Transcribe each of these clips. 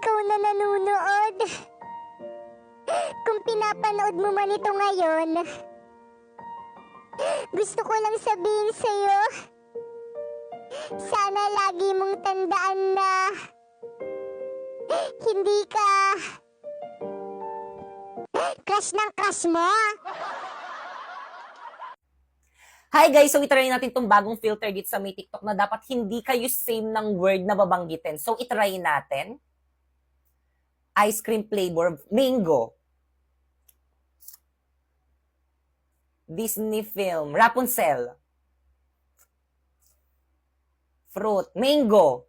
ikaw na nanonood. Kung pinapanood mo man ito ngayon, gusto ko lang sabihin sa'yo, sana lagi mong tandaan na hindi ka crush ng crush mo. Hi guys! So, itry natin itong bagong filter dito sa may TikTok na dapat hindi kayo same ng word na babanggitin. So, itry natin. Ice cream flavor, mango. Disney film, Rapunzel. Fruit, mango.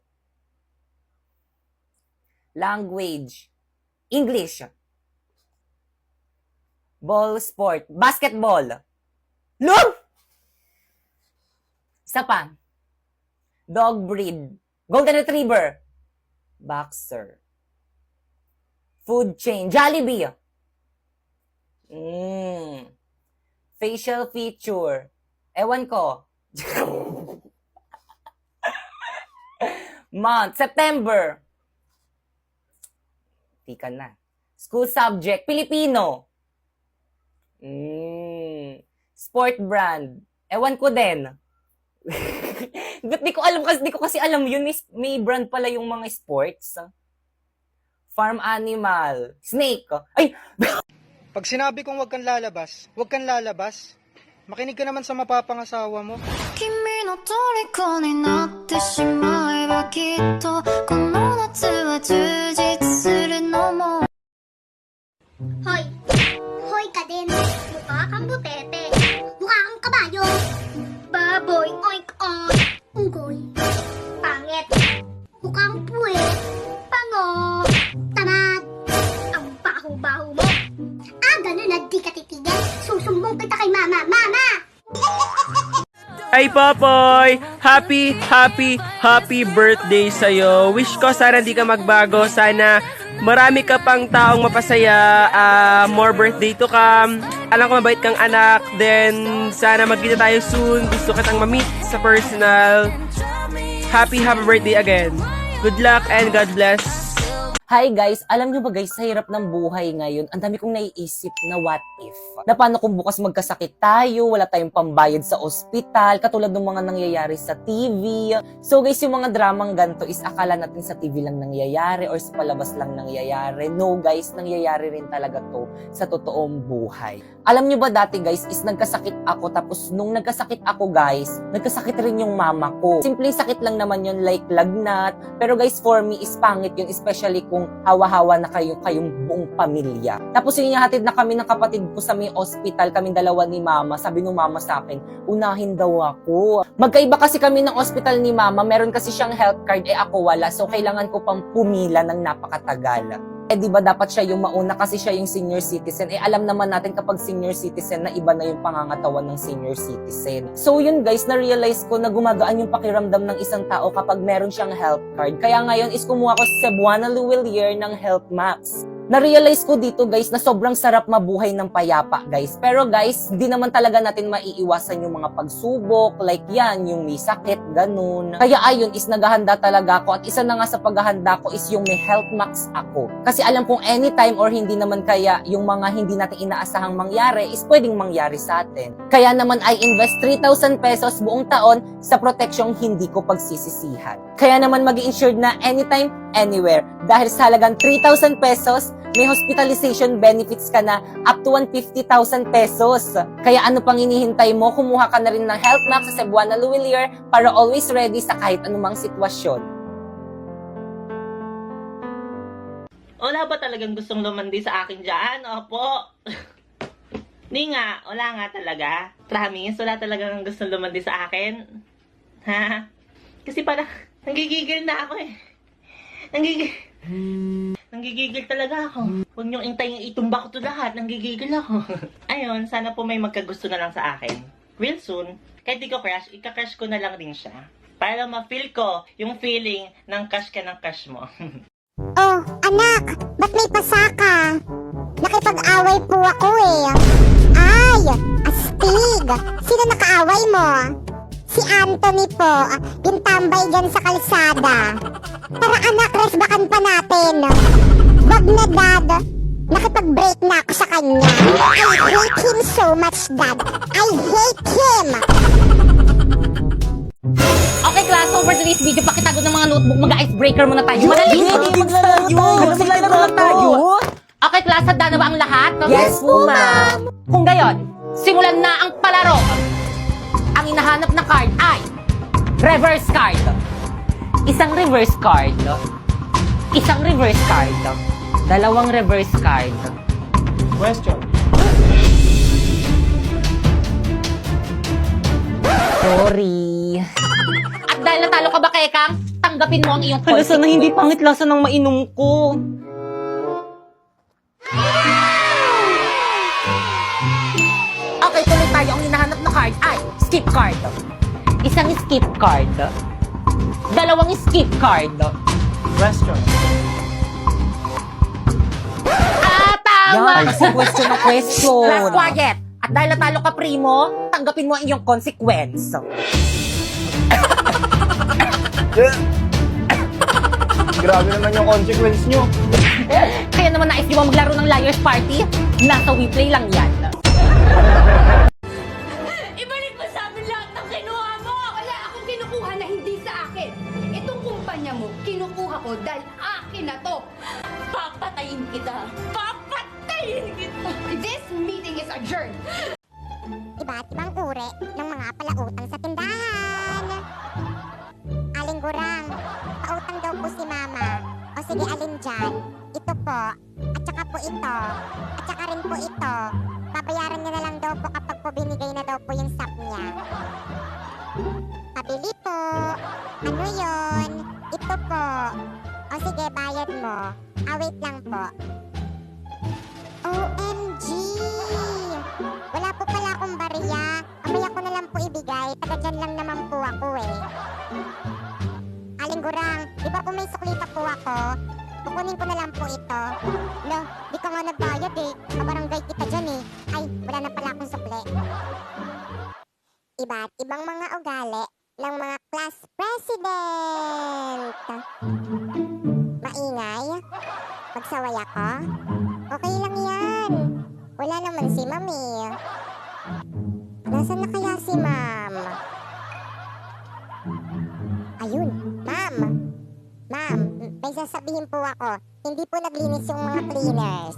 Language, English. Ball sport, basketball. Look! Isa pa. Dog breed. Golden Retriever. Boxer. Food chain. Jollibee. Facial feature. Ewan ko. Month. September. Tika na. School subject. Filipino. Sport brand. Ewan ko din. Di ko kasi alam yun. May brand pala yung mga sports. Farm animal. Snake. Ay! Pag sinabi kong huwag kang lalabas, huwag kang lalabas. Makinig ka naman sa mapapangasawa mo. 君の虜になってしまえばきっとこの夏は充実するのも Hoy! Hoy ka din! Mukha kang butete! Mukha kang kabayo! Baboy! Oink oink! Unggoy! Pangit! Mukhang puwet! Pango! Tamad! Ang baho-baho mo! Ganun na di ka titigan! Susumbong kita kay mama! Mama! Ay, Popoy! Happy birthday sa'yo. Wish ko sana di ka magbago. Sana marami ka pang taong mapasaya. More birthday to come. Alam ko mabait kang anak. Then, sana magkita tayo soon. Gusto kitang ma-meet sa personal. Happy birthday again. Good luck and God bless. Hi guys! Alam nyo ba guys, sa hirap ng buhay ngayon, ang dami kong naiisip na what if. Na paano kung bukas magkasakit tayo, wala tayong pambayad sa ospital, katulad ng mga nangyayari sa TV. So guys, yung mga dramang ganito is akala natin sa TV lang nangyayari or sa palabas lang nangyayari. No guys, nangyayari rin talaga to sa totoong buhay. Alam nyo ba dati guys, is nagkasakit ako, tapos nung nagkasakit ako guys, nagkasakit rin yung mama ko. Simpleng sakit lang naman yun, like lagnat. Pero guys, for me is pangit yun, especially kung hawa-hawa na kayong buong pamilya. Tapos yung hatid na kami ng kapatid ko sa may hospital, kaming dalawa ni mama. Sabi nung mama sa akin, unahin daw ako. Magkaiba kasi kami ng hospital ni mama, meron kasi siyang health card, ako wala. So kailangan ko pang pumila ng napakatagal. Di ba dapat siya yung mauna kasi siya yung senior citizen. Alam naman natin kapag senior citizen na iba na yung pangangatawan ng senior citizen. So yun guys, na-realize ko na gumagaan yung pakiramdam ng isang tao kapag meron siyang health card. Kaya ngayon is kumuha ko sa Cebuana Luwilier ng Health Max. Na-realize ko dito guys na sobrang sarap mabuhay ng payapa guys. Pero guys, di naman talaga natin maiiwasan yung mga pagsubok, like yan, yung may sakit, ganun. Kaya ayun is naghahanda talaga ako at isa na nga sa paghahanda ko is yung may health max ako. Kasi alam kong anytime or hindi naman kaya yung mga hindi natin inaasahang mangyari is pwedeng mangyari sa atin. Kaya naman I invest 3,000 pesos buong taon sa proteksyong hindi ko pagsisisihan. Kaya naman mag-i-insured na anytime, anywhere. Dahil sa halagang 3,000 pesos, may hospitalization benefits ka na up to 150,000 pesos. Kaya ano pang hinihintay mo? Kumuha ka na rin ng Health Max sa Cebuana Luwilier para always ready sa kahit anumang sitwasyon. Wala ba talagang gustong lumandi sa akin dyan? Opo. Di nga, wala nga talaga. Promise, wala talagang gustong lumandi sa akin. Ha? Kasi parang, nanggigigil na ako eh. Nanggigigil talaga ako. Huwag niyong intayin itumba ko to lahat. Nanggigigil ako. Ayun, sana po may magkagusto na lang sa akin. Real soon, kahit di ko crush, ika-crush ko na lang din siya. Para ma-feel ko yung feeling ng crush ka ng crush mo. Oh, anak! Ba't may pasaka? Nakipag-away po ako eh. Ay! Astig! Sino nakaaway mo? Si Anthony po, yung tambay dyan sa kalsada. Tara anak, resbakan pa natin. Wag na dad, nakipag-break na ako sa kanya. I hate him so much dad. I hate him. Okay class, so for today's video, pakitago ng mga notebook, mag-icebreaker muna tayo. Madali! Maglalaro tayo! Okay class, handa na ba ang lahat? Yes po, ma'am. Kung gayon, simulan na ang palaro! Ang hinahanap na card ay reverse card. Isang reverse card. Isang reverse card. Dalawang reverse card. Question. Sorry. At dahil natalo ka ba, Kekang, tanggapin mo ang iyong Hala, sana hindi consequence. pangit lasa ng mainom ko. Okay, tuloy tayo. Ang hinahanap na card ay skip card. Isang skip card. Dalawang skip card. Question. Tama! Yan, kasi question na question. Last quiet. At dahil natalo ka, Primo, tanggapin mo ang iyong consequence. Grabe naman yung consequence nyo. Kaya naman nais di ba maglaro ng Liar's Party? Nasa WePlay lang yan. Ibalik mo sa amin lahat ng kinuha mo! Wala akong kinukuha na hindi sa akin. Itong kumpanya mo, kinukuha ko dahil akin na to. Papatayin kita! Papatayin kita! This meeting is adjourned. Iba't ibang uri ng mga palautang sa tindahan. Aling Gurang, pautang daw po si Mama. O sige, alin dyan? Ito po, at saka po ito, at saka rin po ito. Babayaran niya na lang daw po kapag po binigay na daw po yung sap niya. Pabili po. Ano yon? Ito po. O sige, bayad mo. Wait lang po. OMG! Wala po pala akong barya. Amaya ko na lang po ibigay. Taga dyan lang naman po ako eh. Aling Gurang, di ba po may sukli pa po ako? Kukunin ko na lang po ito. Lo, di ka nga nagbayad eh. Kabarangay kita dyan eh. Ay, wala na pala akong sukli. Iba't ibang mga ugali ng mga class president. Maingay? Magsaway ako? Okay lang yan. Wala naman si Mami. Nasaan na kaya si Ma'am? Ayun, Ma'am. Ma'am, may sasabihin po ako. Hindi po naglinis yung mga cleaners.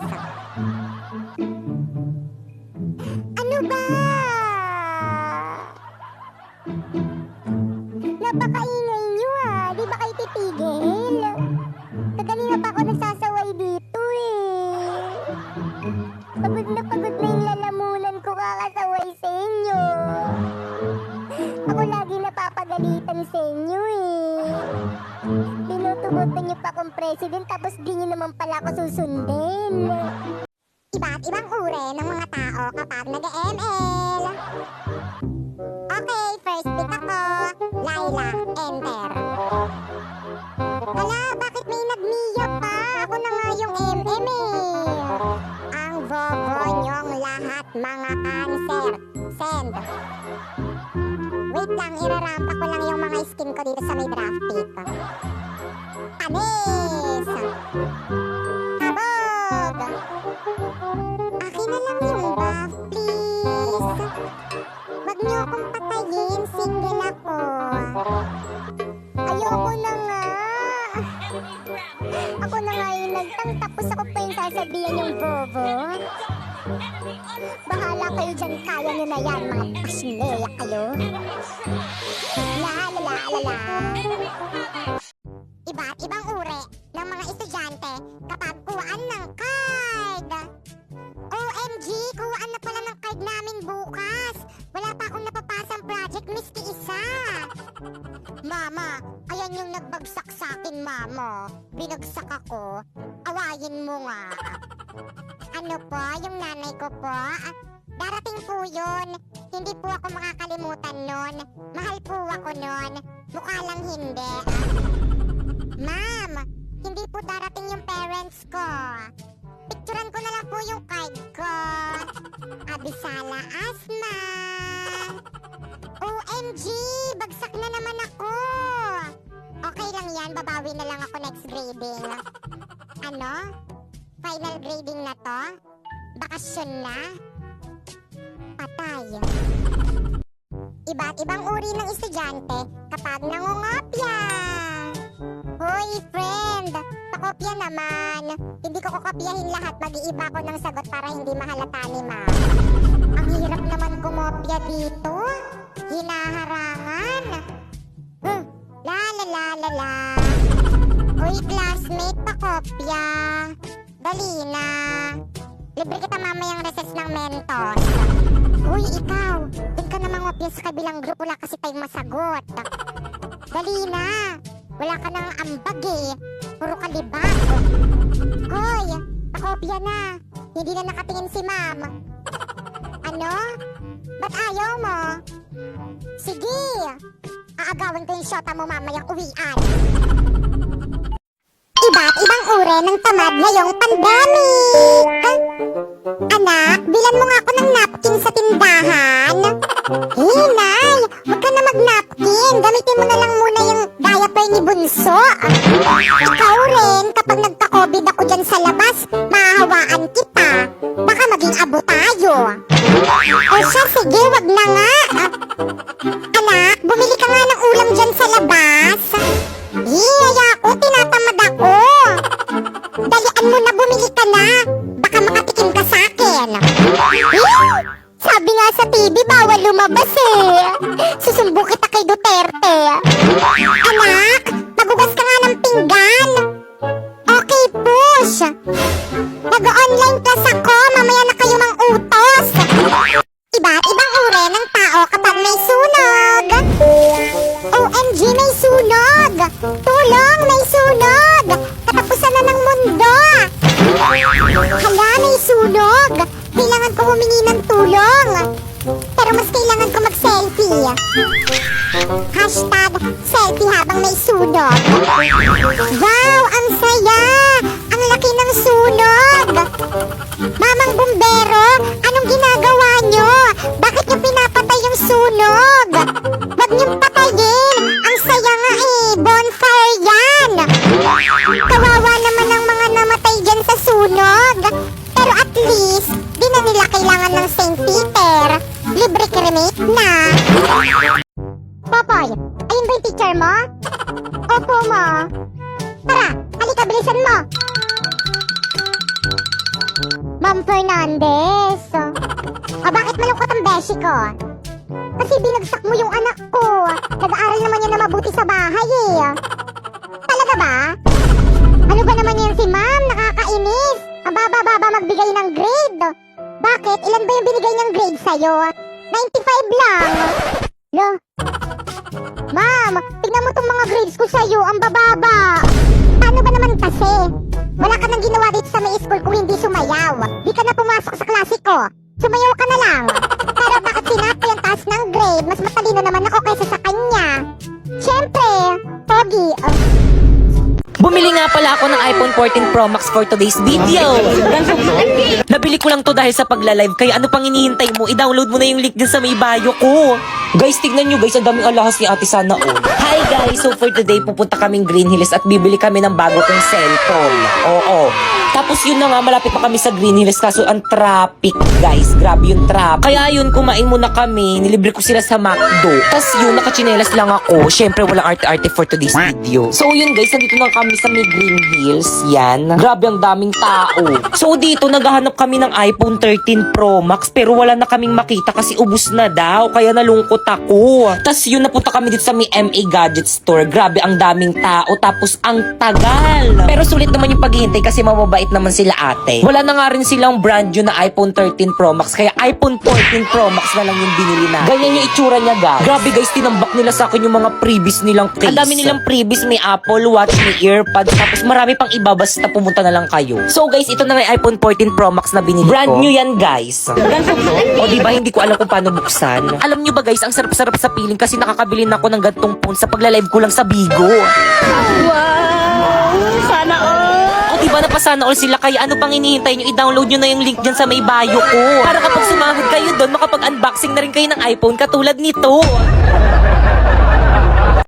Ano ba? Napakaingay niyo ah. Di ba kayo titigil? Kaganina pa ako nagsasaway dito eh. Pagod na yung lalamunan ko kakasaway sa inyo. Ako lagi napapagalitan sa inyo eh. Tinutubutan niyo pa akong president tapos di niyo naman pala ako susundin. Iba't ibang uri ng mga tao kapag nag-ML. Okay, first pick ako. Laila, enter. Hala, bakit may nag-Mia pa? Ako na nga yung MM eh. Ang bobo niyong lahat, mga cancer. Send. Wait lang, irarampa ko lang yung mga skin ko dito sa may draft pick. Panis! Kabog! Akin na lang yung buff, please. Wag niyo akong patayin, single ako. Ayoko na nga. Ako na nga yung nagtang tapos ako pa yung sasabihan yung bobo. Bahala kayo dyan, kaya nyo na yan, mga pasineya kayo. La la la la la. Iba't ibang uri ng mga estudyante kapag kuhaan ng card. OMG, kuhaan na pala ng card namin bukas. Wala pa akong napapasang project, miski isa. Mama, ayan yung nagbagsak sa akin, Mama. Binagsak ako. Awayin mo nga. Ano po, yung nanay ko po? Darating po yun. Hindi po ako makakalimutan nun. Mahal po ako nun. Mukha lang hindi. Ma'am, hindi po darating yung parents ko. Picturean ko na lang po yung card ko. Abisala Asma. OMG, lang ako next grading. Ano? Final grading na to? Bakasyon na? Patay. Iba't ibang uri ng estudyante kapag nangungopya. Hoy, friend! Pakopya naman. Hindi ko kokopyahin lahat. Mag-iiba ko ng sagot para hindi mahalata ni ma'am. Ang hirap naman kumopya dito. Hinaharangan. La la la la la. Hoy, classmate, pakopya. Dali na. Libre kita mamayang recess ng Mentos. Uy, ikaw. Doon ka na mangopya sa kabilang group. Wala kasi tayong masagot. Dali na. Wala ka nang ambag eh. Puro kalibag. Hoy, pakopya na. Hindi na nakatingin si ma'am. Ano? Ba't ayaw mo? Sige. Aagawin ko yung shota mo mamayang uwian. Iba't ibang uri ng tamad ngayong pandemic. Anak, bilan mo nga ako ng napkin sa tindahan. Hey, Nay, huwag ka na mag-napkin. Gamitin mo na lang muna yung diaper ni Bunso. Ikaw rin, kapag nagka-COVID ako dyan sa labas, mahahawaan kita. Baka maging abo tayo. O siya, sige, wag na nga. Anak, bumili ka nga ng ulam dyan sa labas. Hiyaya ako, tinatamad ako. Dalian mo na, bumili ka na. Baka makatikim ka sa akin. Sabi nga sa TV, bawal lumabas eh. Susumbong kita kay Duterte. Anak, magugas ka nga ng pinggan. Okay, push. Nag-online class ako, mamaya na kayo mang-utos. Iba't ibang uri ng tao kapag may sunog. OMG, may sunog. Tulong, may sunog. Katapusan na ng mundo. Hala, may sunog. Kailangan ko humingi ng tulong. Pero mas kailangan ko mag-selfie. Hashtag selfie habang may sunog. Wow, ang saya. Ang laki ng sunog. Mamang bumbero, anong ginagawa nyo? Bakit nyo pinapatay yung sunog? Wag niyong patayin. Ang saya nga eh, bonfire yan. Kawawa naman ang mga namatay dyan sa sunog. Pero at least, di na nila kailangan ng St. Peter. Libre cremate na. Popoy, ayun ba yung teacher mo? Opo, mo. Tara, halika, bilisan mo. Ma'am Fernandez. O bakit malungkot ang beshi ko? Kasi binagsak mo yung anak ko. Nag-aaral naman yan na mabuti sa bahay eh. Talaga ba? Ano ba naman yan si ma'am? Nakakainis. Ang baba-baba magbigay ng grade. Bakit? Ilan ba yung binigay niyang grade sa'yo? 95 lang. Lo? Ma'am, tignan mo tong mga grades ko sa'yo. Ang bababa. Paano ba naman kasi? Wala ka nang ginawa dito sa may school kung hindi sumayaw. Di ka na pumasok sa klase ko. Sumayaw ka na lang. Pero bakit sinabi yung taas ng grade? Mas matalino naman ako kaysa sa kanya. Siyempre, pogi. Bumili nga pala ako ng iPhone 14 Pro Max for today's video. Nabili ko lang to dahil sa pagla-live. Kaya ano pang hinihintay mo? I-download mo na yung link dyan sa may bio ko. Guys, tignan nyo guys. Ang daming alahas ni Ate Sana oh. Hi guys! So for today, pupunta kaming Green Hills at bibili kami ng bago kong cellphone. Oo. Tapos yun na nga, malapit pa kami sa Green Hills kaso ang traffic guys. Grabe yung traffic. Kaya yun, kumain muna kami. Nilibre ko sila sa McDo. Tapos yun, nakachinelas lang ako. Syempre, walang arte-arte for today's video. So yun guys, nandito na kami sa may Green Hills. Yan. Grabe ang daming tao. So dito, naghahanap kami ng iPhone 13 Pro Max pero wala na kaming makita kasi ubus na daw. Kaya nalungkot ako. Tapos yun, napunta kami dito sa may MA Gadget Store. Grabe ang daming tao. Tapos ang tagal. Pero sulit naman yung paghihintay kasi mababait naman sila ate. Wala na nga rin silang brand new na iPhone 13 Pro Max. Kaya iPhone 14 Pro Max na lang yung binili na. Ganyan yung itsura niya guys. Grabe guys, tinambak nila sa akin yung mga freebies nilang case. Ang dami nilang freebies. May Apple Watch, may earpods. Tapos marami pang iba basta pumunta na lang kayo. So guys, ito na nga yung iPhone 14 Pro Max na binili ko. Brand new yan guys. O diba, hindi ko alam kung paano buksan. Alam nyo ba guys, ang sarap-sarap sa piling kasi nakakabili na ako ng gantong phone sa pagla-live ko lang sa Bigo. Wow! Sana all! O diba, napasana all sila kaya ano pang hinihintay nyo? I-download nyo na yung link dyan sa may bio ko. Para kapag sumahod kayo doon, makapag-unboxing na rin kayo ng iPhone katulad nito.